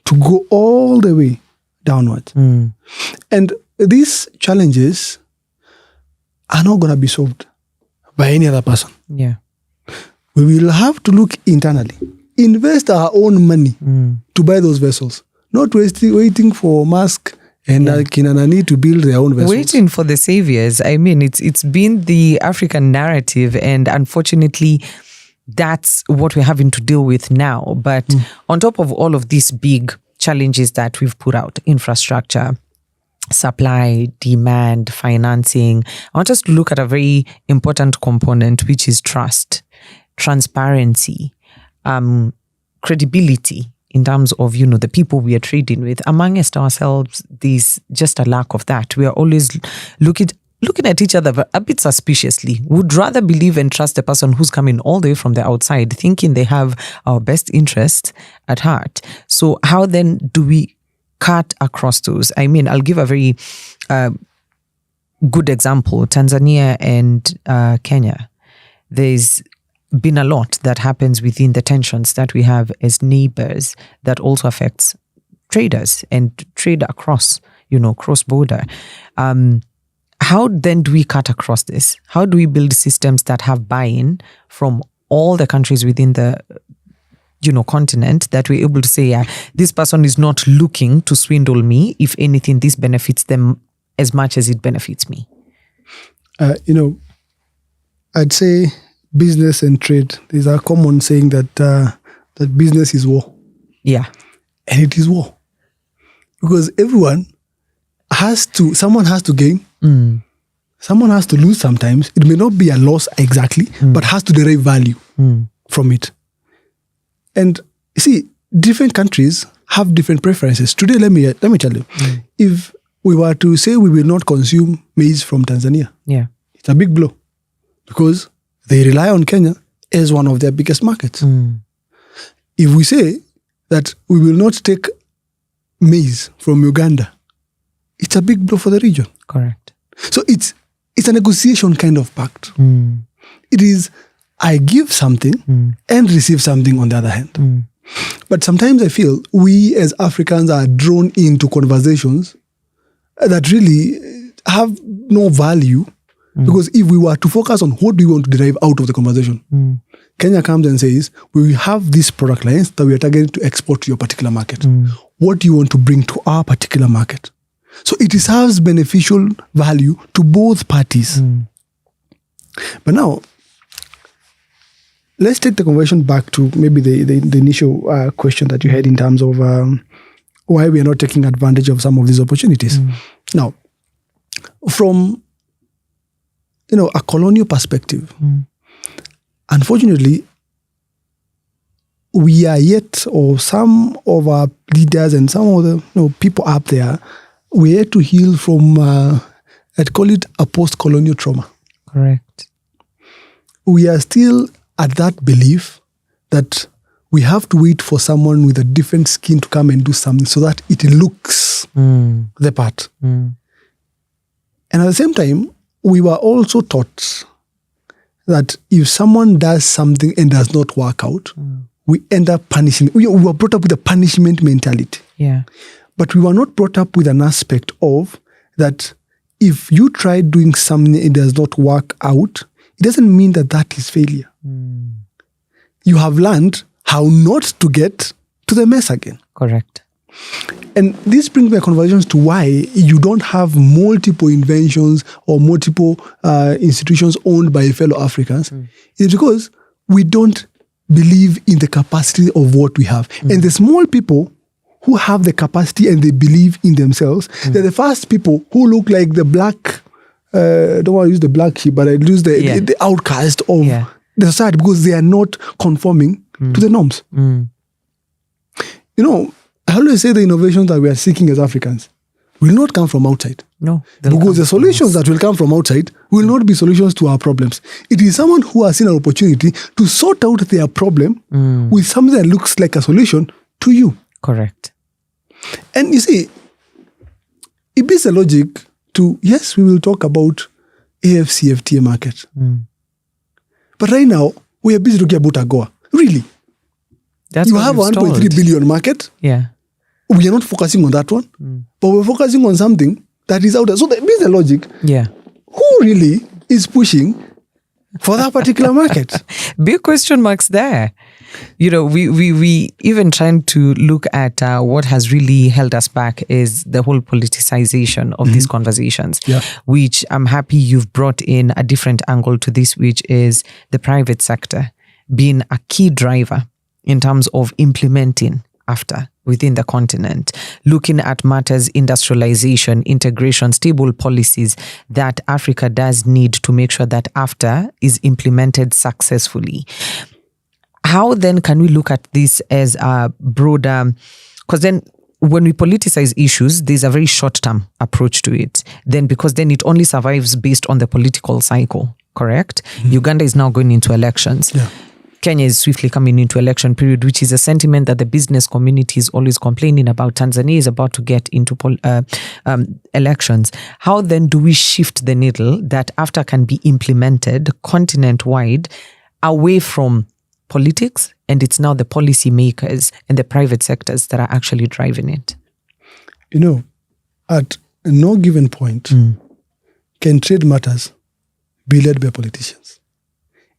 to go all the way downwards. And these challenges are not going to be solved by any other person. Yeah. We will have to look internally, invest our own money to buy those vessels, not waiting for Musk and Kinanani to build their own vessels. Waiting for the saviors. I mean, it's been the African narrative, and unfortunately, that's what we're having to deal with now. But on top of all of these big challenges that we've put out, infrastructure, supply, demand, financing, I want us to look at a very important component, which is trust, transparency, credibility in terms of, the people we are trading with. Amongst ourselves, there's just a lack of that. We are always looking at each other a bit suspiciously. Would rather believe and trust the person who's coming all the way from the outside, thinking they have our best interests at heart. So how then do we cut across those? I mean, I'll give a very good example. Tanzania and Kenya. There's been a lot that happens within the tensions that we have as neighbors that also affects traders and trade across, cross-border. How then do we cut across this? How do we build systems that have buy-in from all the countries within the continent, that we're able to say, this person is not looking to swindle me. If anything, this benefits them as much as it benefits me? I'd say business and trade, there's a common saying that business is war. Yeah. And it is war. Because someone has to gain. Someone has to lose sometimes. It may not be a loss exactly, but has to derive value from it. And you see, different countries have different preferences. Today, let me tell you, if we were to say we will not consume maize from Tanzania, it's a big blow, because they rely on Kenya as one of their biggest markets. If we say that we will not take maize from Uganda, it's a big blow for the region. Correct. So it's a negotiation kind of pact. It is, I give something and receive something on the other hand. But sometimes I feel we as Africans are drawn into conversations that really have no value, because if we were to focus on what do we want to derive out of the conversation, Kenya comes and says, we have these product lines that we are targeting to export to your particular market. What do you want to bring to our particular market? So it serves beneficial value to both parties. But now, let's take the conversation back to maybe the initial question that you had in terms of why we are not taking advantage of some of these opportunities. Now, from a colonial perspective, unfortunately, we are yet, or some of our leaders and some of the people up there, we are to heal from, I'd call it a post-colonial trauma. Correct. We are still at that belief that we have to wait for someone with a different skin to come and do something so that it looks the part. And at the same time, we were also taught that if someone does something and does not work out, we end up punishing. We were brought up with a punishment mentality. Yeah. But we were not brought up with an aspect of that if you try doing something and it does not work out, it doesn't mean that that is failure. You have learned how not to get to the mess again. Correct. And this brings me conversations to why you don't have multiple inventions or multiple institutions owned by fellow Africans. It's because we don't believe in the capacity of what we have. And the small people who have the capacity and they believe in themselves. They're the first people who look like the black, I don't want to use the black sheep, but I use the outcast of the society because they are not conforming to the norms. You know, I always say the innovations that we are seeking as Africans will not come from outside. No. Because the solutions that will come from outside will not be solutions to our problems. It is someone who has seen an opportunity to sort out their problem with something that looks like a solution to you. Correct. And you see, it is a logic to, yes, we will talk about AfCFTA market. But right now, we are busy talking about AGOA. Really? That's you have a 1.3 billion market. Yeah. We are not focusing on that one. But we're focusing on something that is out there. So there is a logic. Yeah. Who really is pushing for that particular market? Big question marks there. You know, we even trying to look at what has really held us back is the whole politicization of these conversations, which I'm happy you've brought in a different angle to this, which is the private sector being a key driver in terms of implementing AfCFTA within the continent, looking at matters, industrialization, integration, stable policies that Africa does need to make sure that AfCFTA is implemented successfully. How then can we look at this as a broader, because then when we politicize issues, there's a very short-term approach to it. Then because then it only survives based on the political cycle, correct? Uganda is now going into elections. Kenya is swiftly coming into election period, which is a sentiment that the business community is always complaining about. Tanzania is about to get into elections. How then do we shift the needle that AfCFTA can be implemented continent-wide away from politics, and it's now the policy makers and the private sectors that are actually driving it? You know, at no given point can trade matters be led by politicians.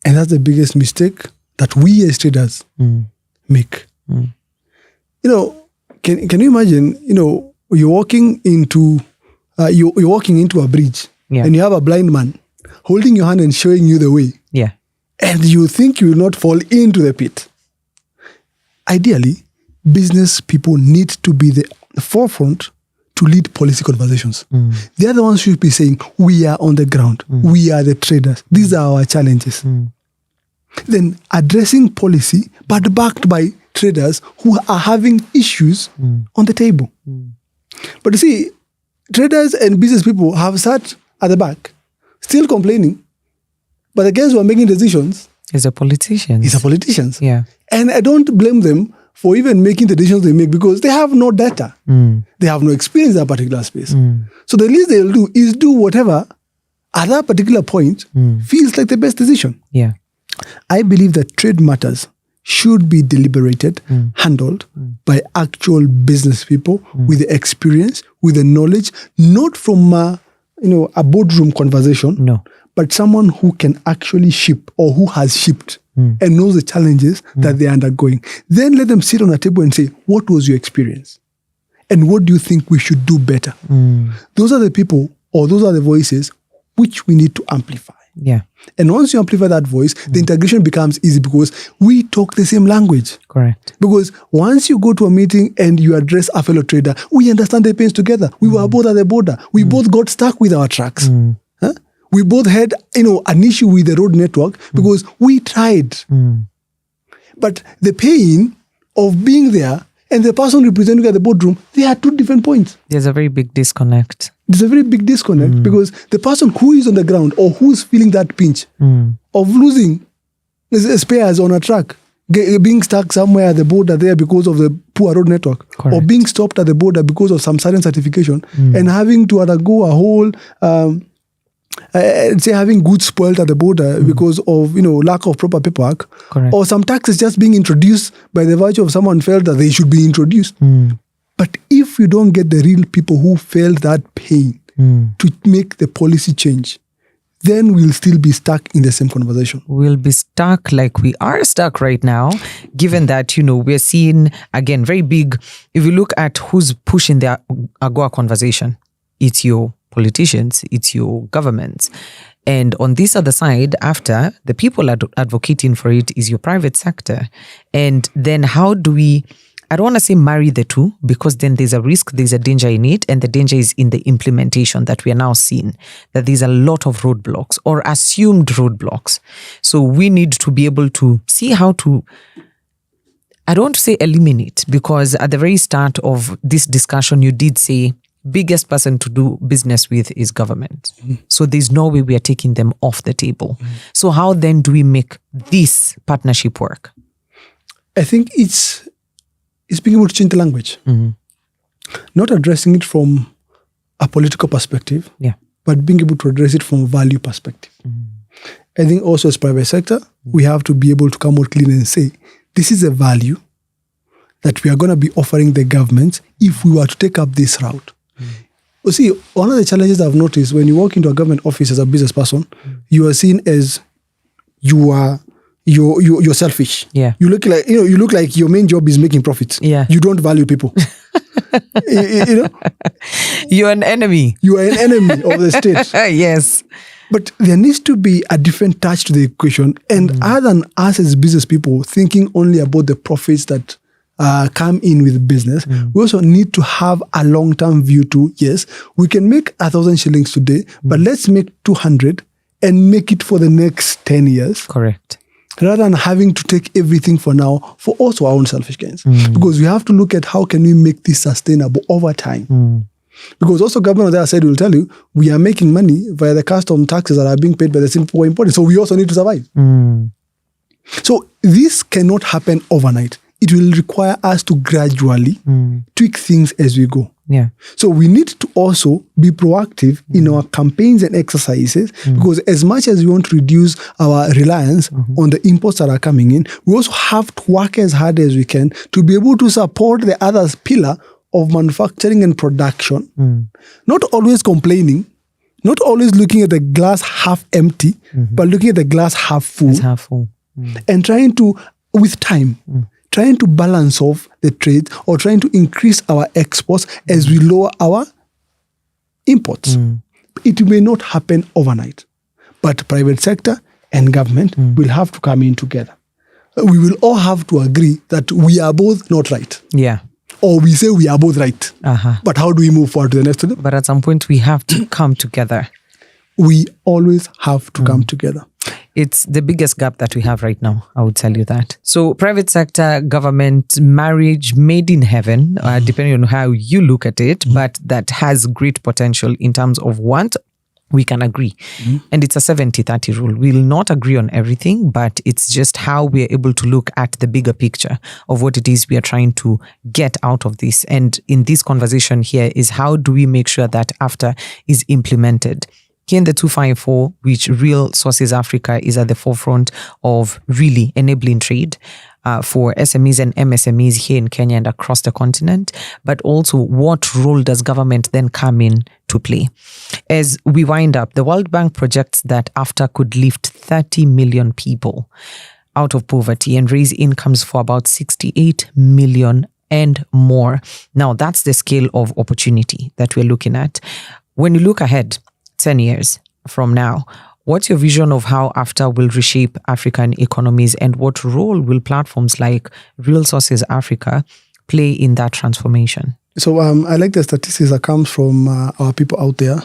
And that's the biggest mistake that we as traders make. You know, can you imagine, you know, you're walking into a bridge and you have a blind man holding your hand and showing you the way. Yeah. And you think you will not fall into the pit. Ideally, business people need to be the forefront to lead policy conversations. They are the ones who should be saying, we are on the ground. We are the traders. These are our challenges. Then addressing policy, but backed by traders who are having issues on the table. But you see, traders and business people have sat at the back, still complaining, but the guys who are making decisions is a politician. Yeah. And I don't blame them for even making the decisions they make because they have no data. They have no experience in that particular space. So the least they'll do is do whatever at that particular point feels like the best decision. Yeah. I believe that trade matters should be deliberated, handled by actual business people with the experience, with the knowledge, not from a boardroom conversation, but someone who can actually ship or who has shipped and knows the challenges that they're undergoing. Then let them sit on a table and say, what was your experience? And what do you think we should do better? Those are the people or those are the voices which we need to amplify. Yeah. And once you amplify that voice, the integration becomes easy because we talk the same language. Correct. Because once you go to a meeting and you address a fellow trader, we understand the pains together. We were both at the border. We both got stuck with our trucks. We both had, an issue with the road network because we tried. But the pain of being there and the person representing at the boardroom, they are two different points. There's a very big disconnect. There's a very big disconnect because the person who is on the ground or who's feeling that pinch of losing spares on a truck, being stuck somewhere at the border there because of the poor road network, or being stopped at the border because of some certain certification and having to undergo a whole, having goods spoiled at the border because of, lack of proper paperwork, or some taxes just being introduced by the virtue of someone felt that they should be introduced. But if you don't get the real people who felt that pain to make the policy change, then we'll still be stuck in the same conversation. We'll be stuck like we are stuck right now, given that, we're seeing, again, very big, if you look at who's pushing the AGOA conversation, it's your politicians, it's your governments. And on this other side, after the people advocating for it is your private sector. And then how do we I don't want to say marry the two, because then there's a risk, there's a danger in it, and the danger is in the implementation that we are now seeing, that there's a lot of roadblocks or assumed roadblocks. So we need to be able to see how to, I don't want to say eliminate, because at the very start of this discussion, you did say biggest person to do business with is government. So there's no way we are taking them off the table. So how then do we make this partnership work? I think it's being able to change the language. Not addressing it from a political perspective, but being able to address it from a value perspective. I think also as private sector, we have to be able to come out clean and say, this is a value that we are going to be offering the government if we were to take up this route. You see, one of the challenges I've noticed when you walk into a government office as a business person, you are seen as you're selfish. Yeah. You look like your main job is making profits. Yeah. You don't value people. You're an enemy. You are an enemy of the state. Yes. But there needs to be a different touch to the equation. And other than us as business people thinking only about the profits that come in with business, we also need to have a long-term view to, yes, we can make 1,000 shillings today, but let's make 200 and make it for the next 10 years. Correct. Rather than having to take everything for now for also our own selfish gains. Because we have to look at how can we make this sustainable over time. Because also government on the other side will tell you, we are making money via the custom taxes that are being paid by the same people importing. So we also need to survive. So this cannot happen overnight. It will require us to gradually tweak things as we go. Yeah. So we need to also be proactive in our campaigns and exercises, because as much as we want to reduce our reliance on the imports that are coming in, we also have to work as hard as we can to be able to support the other pillar of manufacturing and production. Not always complaining, not always looking at the glass half empty, but looking at the glass half full. It's half full. And trying to, with time, trying to balance off the trade or trying to increase our exports as we lower our imports. It may not happen overnight, but private sector and government will have to come in together. We will all have to agree that we are both not right. Yeah. Or we say we are both right. But how do we move forward to the next step? But at some point we have to come together. We always have to come together. It's the biggest gap that we have right now, I would tell you that. So private sector, government, marriage made in heaven, depending on how you look at it, but that has great potential in terms of what we can agree. And it's a 70-30 rule. We'll not agree on everything, but it's just how we're able to look at the bigger picture of what it is we are trying to get out of this. And in this conversation here is how do we make sure that AfCFTA is implemented? Here in the 254, which Real Sources Africa is at the forefront of really enabling trade for SMEs and MSMEs here in Kenya and across the continent, but also what role does government then come in to play? As we wind up, the World Bank projects that AfCFTA could lift 30 million people out of poverty and raise incomes for about 68 million and more. Now, that's the scale of opportunity that we're looking at. When you look ahead, 10 years from now, what's your vision of how AfCFTA will reshape African economies, and what role will platforms like Real Sources Africa play in that transformation? So I like the statistics that comes from our people out there.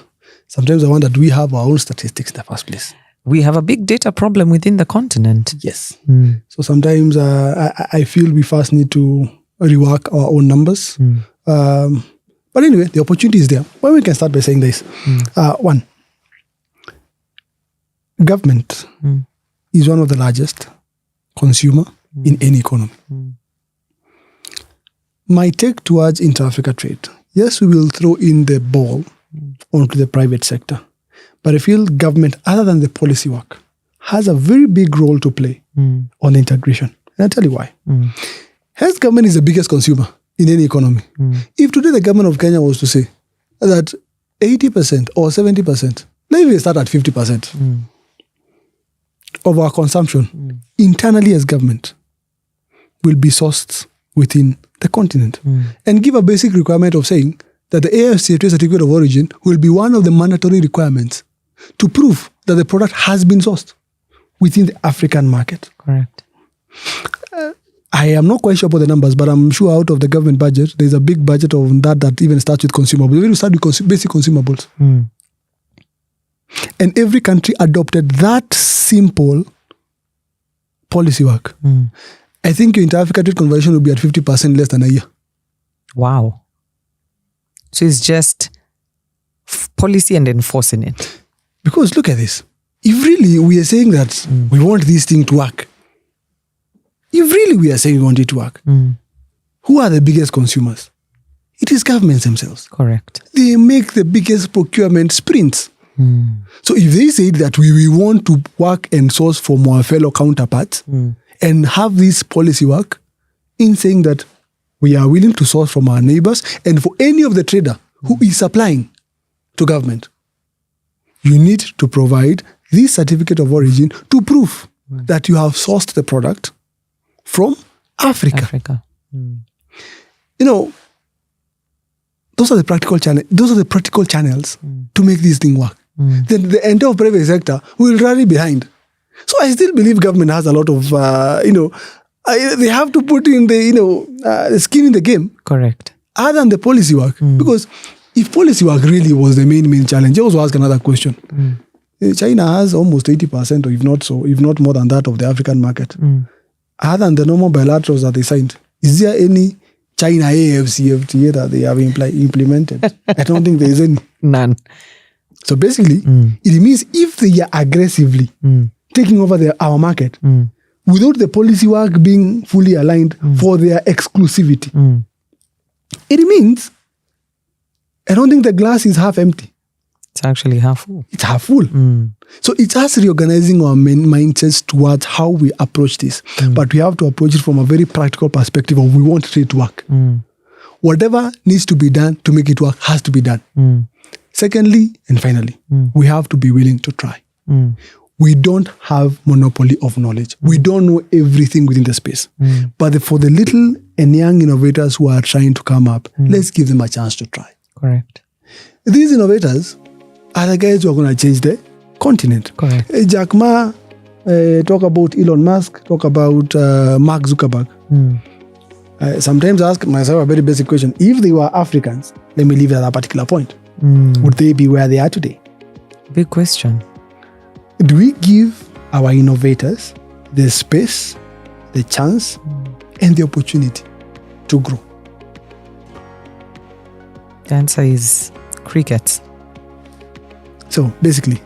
Sometimes I wonder, do we have our own statistics in the first place? We have a big data problem within the continent. Yes. So sometimes I feel we first need to rework our own numbers. But anyway, the opportunity is there. Well, we can start by saying this. One, government is one of the largest consumer in any economy. My take towards inter-Africa trade, yes, we will throw in the ball onto the private sector. But I feel government, other than the policy work, has a very big role to play on integration. And I'll tell you why. Health government is the biggest consumer in any economy. If today the government of Kenya was to say that 80% or 70%, let me start at 50% of our consumption internally as government will be sourced within the continent, and give a basic requirement of saying that the AfCFTA certificate of origin will be one of the mandatory requirements to prove that the product has been sourced within the African market. Correct. I am not quite sure about the numbers, but I'm sure out of the government budget, there's a big budget of that even starts with consumables. We start with basic consumables. And every country adopted that simple policy work. I think your inter-Africa trade conversion will be at 50% less than a year. Wow. So it's just policy and enforcing it. Because look at this. If really we are saying that we want this thing to work, if really we are saying we want it to work, who are the biggest consumers? It is governments themselves. Correct. They make the biggest procurement sprints. So if they say that we want to work and source from our fellow counterparts and have this policy work in saying that we are willing to source from our neighbors, and for any of the trader who is supplying to government, you need to provide this certificate of origin to prove that you have sourced the product from Africa. Those are the practical channels to make this thing work. Then the entire private sector will rally behind. So I still believe government has a lot of, they have to put in the skin in the game. Correct. Other than the policy work. Because if policy work really was the main challenge, I also ask another question. China has almost 80%, or if not more than that, of the African market. Other than the normal bilaterals that they signed, is there any China AfCFTA that they have implemented? I don't think there is any. None. So basically, it means if they are aggressively taking over our market without the policy work being fully aligned for their exclusivity, it means I don't think the glass is half empty. It's actually half full. It's half full. So it's us reorganizing our mindsets towards how we approach this. But we have to approach it from a very practical perspective of we want trade to work. Whatever needs to be done to make it work has to be done. Secondly, and finally, we have to be willing to try. We don't have monopoly of knowledge. We don't know everything within the space. But for the little and young innovators who are trying to come up, let's give them a chance to try. Correct. These innovators are the guys who are going to change the continent. Correct. Jack Ma, talk about Elon Musk, talk about Mark Zuckerberg. I sometimes ask myself a very basic question. If they were Africans, let me leave it at that particular point. Would they be where they are today? Big question. Do we give our innovators the space, the chance, and the opportunity to grow? The answer is crickets. So basically,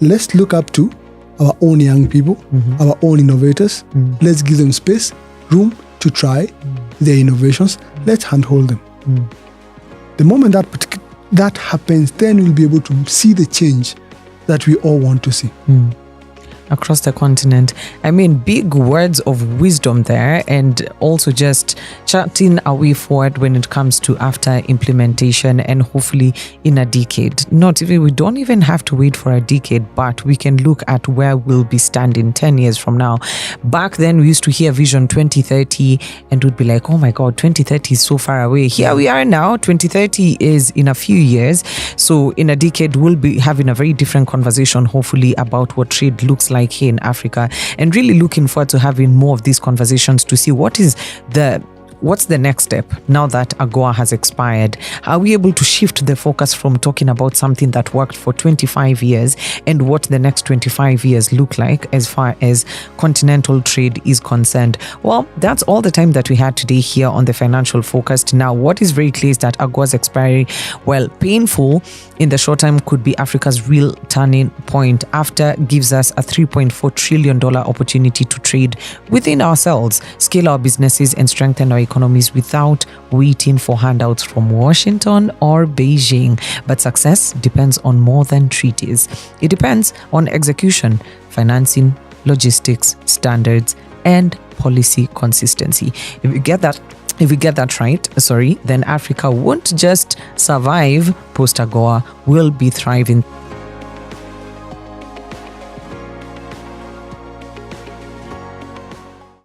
let's look up to our own young people, our own innovators. Let's give them space, room to try their innovations. Let's handhold them. The moment that happens, then we'll be able to see the change that we all want to see. Across the continent. I mean, big words of wisdom there, and also just charting a way forward when it comes to AfCFTA implementation, and hopefully in a decade. We don't even have to wait for a decade, but we can look at where we'll be standing 10 years from now. Back then, we used to hear Vision 2030 and would be like, oh my God, 2030 is so far away. Here we are now. 2030 is in a few years. So in a decade, we'll be having a very different conversation, hopefully, about what trade looks like here in Africa, and really looking forward to having more of these conversations to see what's the next step now that AGOA has expired. Are we able to shift the focus from talking about something that worked for 25 years and what the next 25 years look like as far as continental trade is concerned? Well, that's all the time that we had today here on the Financial Focused. Now, what is very clear is that AGOA's expiry, well, painful in the short term, could be Africa's real turning point. AfCFTA gives us a $3.4 trillion opportunity to trade within ourselves, scale our businesses, and strengthen our economies without waiting for handouts from Washington or Beijing. But success depends on more than treaties. It depends on execution, financing, logistics, standards, and policy consistency. If we get that right, then Africa won't just survive post-AGOA, we'll be thriving.